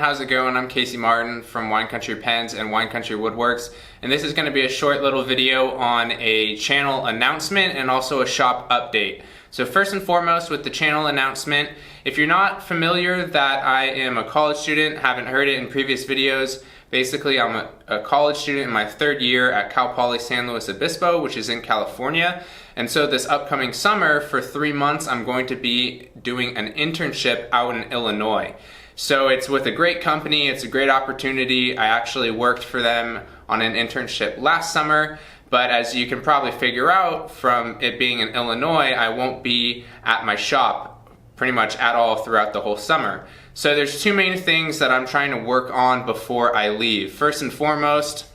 how's it going? I'm Casey Martin from Wine Country Pens and Wine Country Woodworks, and this is going to be a short little video on a channel announcement and also a shop update. So first and foremost, with the channel announcement, if you're not familiar that I am a college student, haven't heard it in previous videos, basically I'm a college student in my third year at Cal Poly San Luis Obispo, which is in California. And so this upcoming summer, for 3 months, I'm going to be doing an internship out in Illinois. So it's with a great company, it's a great opportunity. I actually worked for them on an internship last summer, but as you can probably figure out from it being in Illinois, I won't be at my shop pretty much at all throughout the whole summer. So there's two main things that I'm trying to work on before I leave. First and foremost,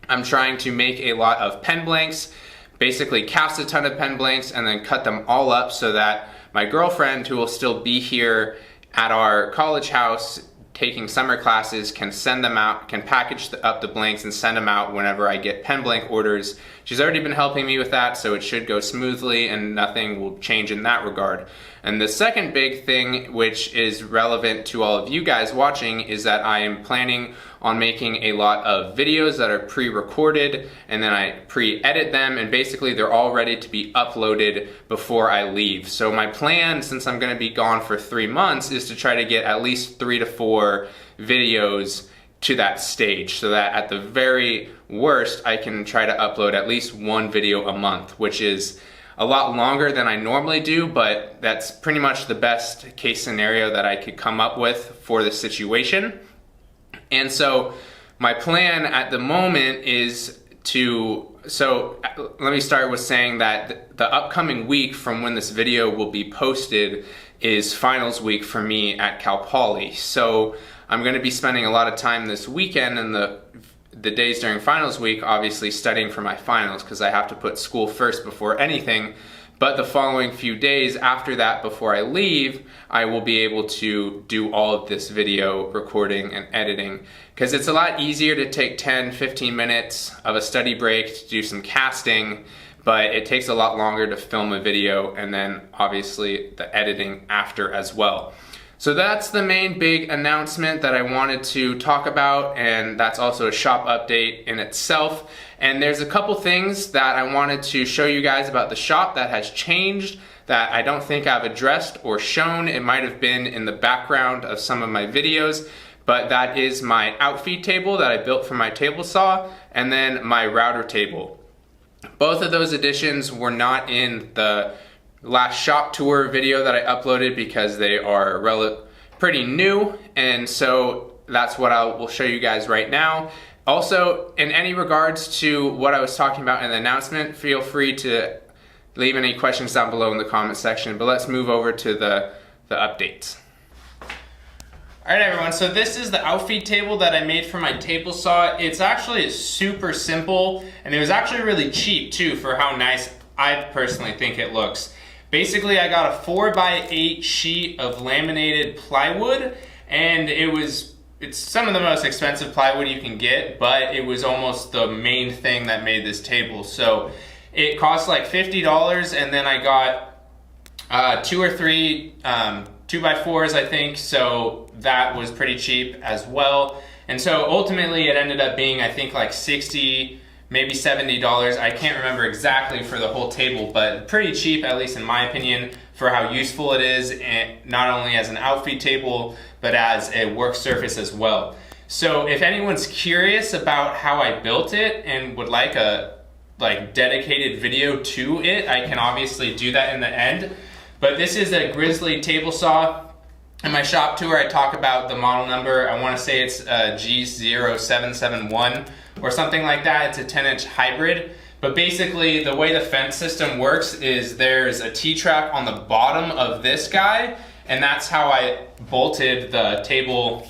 I'm trying to make a lot of pen blanks, basically cast a ton of pen blanks and then cut them all up so that my girlfriend, who will still be here at our college house taking summer classes, can send them out, can package up the blanks and send them out whenever I get pen blank orders. She's already been helping me with that, so it should go smoothly and nothing will change in that regard. And the second big thing, which is relevant to all of you guys watching, is that I am planning on making a lot of videos that are pre-recorded, and then I pre-edit them, and basically they're all ready to be uploaded before I leave. So my plan, since I'm gonna be gone for 3 months, is to try to get at least 3 to 4 videos to that stage, so that at the very worst, I can try to upload at least 1 video a month, which is a lot longer than I normally do, but that's pretty much the best case scenario that I could come up with for the situation. And so my plan at the moment is let me start with saying that the upcoming week from when this video will be posted is finals week for me at Cal Poly. So I'm gonna be spending a lot of time this weekend and the days during finals week obviously studying for my finals, because I have to put school first before anything. But the following few days after that, before I leave, I will be able to do all of this video recording and editing, because it's a lot easier to take 10-15 minutes of a study break to do some casting, but it takes a lot longer to film a video and then obviously the editing after as well. So that's the main big announcement that I wanted to talk about, and that's also a shop update in itself. And there's a couple things that I wanted to show you guys about the shop that has changed that I don't think I've addressed or shown. It might have been in the background of some of my videos, but that is my outfeed table that I built for my table saw, and then my router table. Both of those additions were not in the last shop tour video that I uploaded because they are pretty new, and so that's what I will show you guys right now. Also, in any regards to what I was talking about in the announcement, feel free to leave any questions down below in the comment section, but let's move over to the updates. Alright everyone, so this is the outfeed table that I made for my table saw. It's actually super simple, and it was actually really cheap too for how nice I personally think it looks. Basically, I got a 4x8 sheet of laminated plywood, and it's some of the most expensive plywood you can get, but it was almost the main thing that made this table. So it cost like $50, and then I got 2 or 3 2x4s, I think, so that was pretty cheap as well. And so ultimately it ended up being, I think, like $60, maybe $70. I can't remember exactly for the whole table, but pretty cheap, at least in my opinion, for how useful it is, and not only as an outfeed table, but as a work surface as well. So if anyone's curious about how I built it and would like a dedicated video to it, I can obviously do that in the end. But this is a Grizzly table saw. In my shop tour, I talk about the model number. I want to say it's G0771 or something like that. It's a 10-inch hybrid. But basically, the way the fence system works is there's a T-track on the bottom of this guy, and that's how I bolted the table,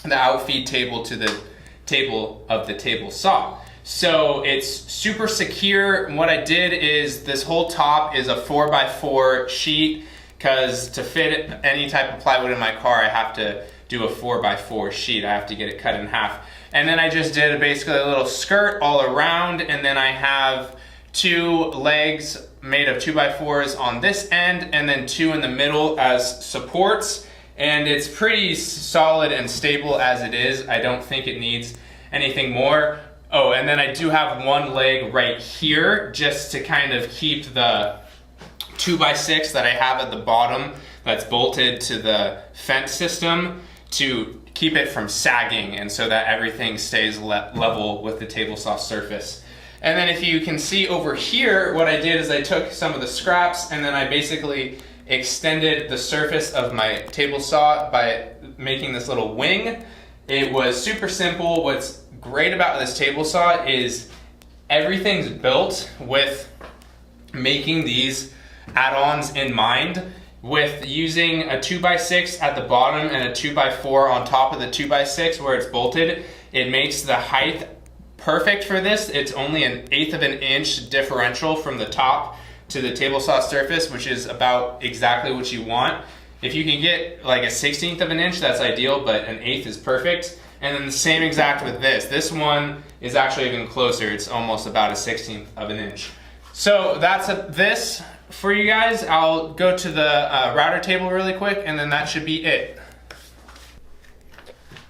the outfeed table, to the table of the table saw. So it's super secure. And what I did is this whole top is a 4x4 sheet, because to fit any type of plywood in my car, I have to do a 4x4 sheet. I have to get it cut in half. And then I just did basically a little skirt all around, and then I have 2 legs made of 2x4s on this end, and then 2 in the middle as supports. and it's pretty solid and stable as it is. I don't think it needs anything more. Oh, and then I do have one leg right here just to kind of keep the 2x6 that I have at the bottom that's bolted to the fence system to keep it from sagging, and so that everything stays level with the table saw surface. And then if you can see over here, what I did is I took some of the scraps and then I basically extended the surface of my table saw by making this little wing. It was super simple. What's great about this table saw is everything's built with making these add-ons in mind, with using a 2x6 at the bottom and a 2x4 on top of the 2x6 where it's bolted. It makes the height perfect for this. It's only 1/8 of an inch differential from the top to the table saw surface, which is about exactly what you want. If you can get like a 1/16 of an inch, that's ideal, but 1/8 is perfect. And then the same exact with this. This one is actually even closer. It's almost about a 1/16 of an inch. So that's this for you guys. I'll go to the router table really quick, and then that should be it.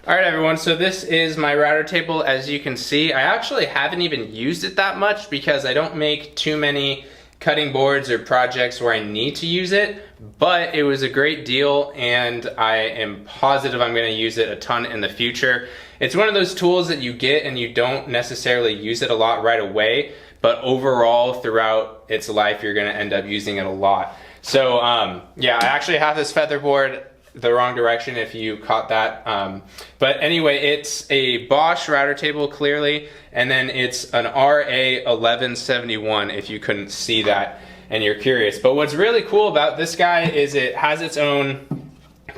All right, everyone, so this is my router table. As you can see, I actually haven't even used it that much because I don't make too many cutting boards or projects where I need to use it, but it was a great deal and I am positive I'm gonna use it a ton in the future. It's one of those tools that you get and you don't necessarily use it a lot right away, but overall throughout its life you're gonna end up using it a lot. So yeah, I actually have this feather board the wrong direction if you caught that. But anyway, it's a Bosch router table clearly, and then it's an RA1171 if you couldn't see that and you're curious. But what's really cool about this guy is it has its own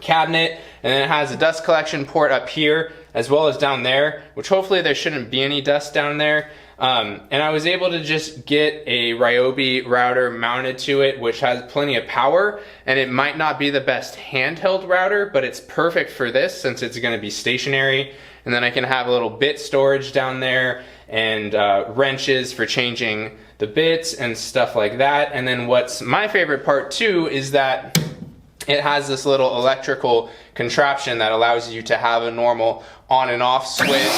cabinet, and then it has a dust collection port up here as well as down there, which hopefully there shouldn't be any dust down there. And I was able to just get a Ryobi router mounted to it, which has plenty of power, and it might not be the best handheld router, but it's perfect for this since it's going to be stationary. And then I can have a little bit storage down there and wrenches for changing the bits and stuff like that. And then what's my favorite part too is that it has this little electrical contraption that allows you to have a normal on and off switch.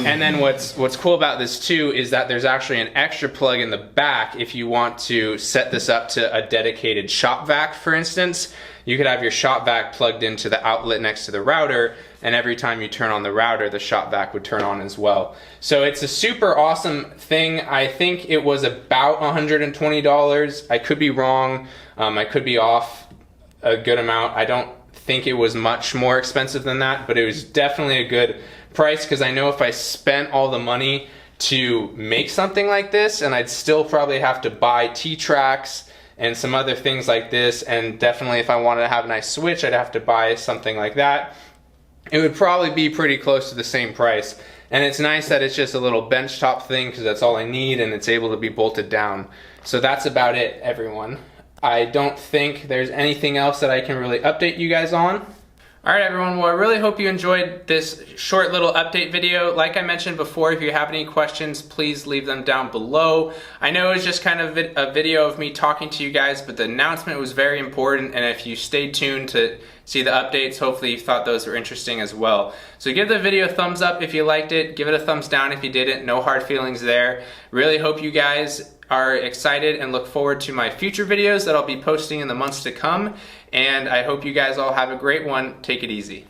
And then what's cool about this too is that there's actually an extra plug in the back if you want to set this up to a dedicated shop vac, for instance. You could have your shop vac plugged into the outlet next to the router, and every time you turn on the router, the shop vac would turn on as well. So it's a super awesome thing. I think it was about $120. I could be wrong. I could be off a good amount. I don't think it was much more expensive than that, but it was definitely a good price, because I know if I spent all the money to make something like this, and I'd still probably have to buy T-tracks and some other things like this, and definitely if I wanted to have a nice switch, I'd have to buy something like that. It would probably be pretty close to the same price. And it's nice that it's just a little benchtop thing, because that's all I need, and it's able to be bolted down. So that's about it, everyone. I don't think there's anything else that I can really update you guys on. Alright everyone, well I really hope you enjoyed this short little update video. Like I mentioned before, if you have any questions, please leave them down below. I know it was just kind of a video of me talking to you guys, but the announcement was very important, and if you stayed tuned to see the updates, hopefully you thought those were interesting as well. So give the video a thumbs up if you liked it, give it a thumbs down if you didn't, no hard feelings there. Really hope you guys are excited and look forward to my future videos that I'll be posting in the months to come. And I hope you guys all have a great one. Take it easy.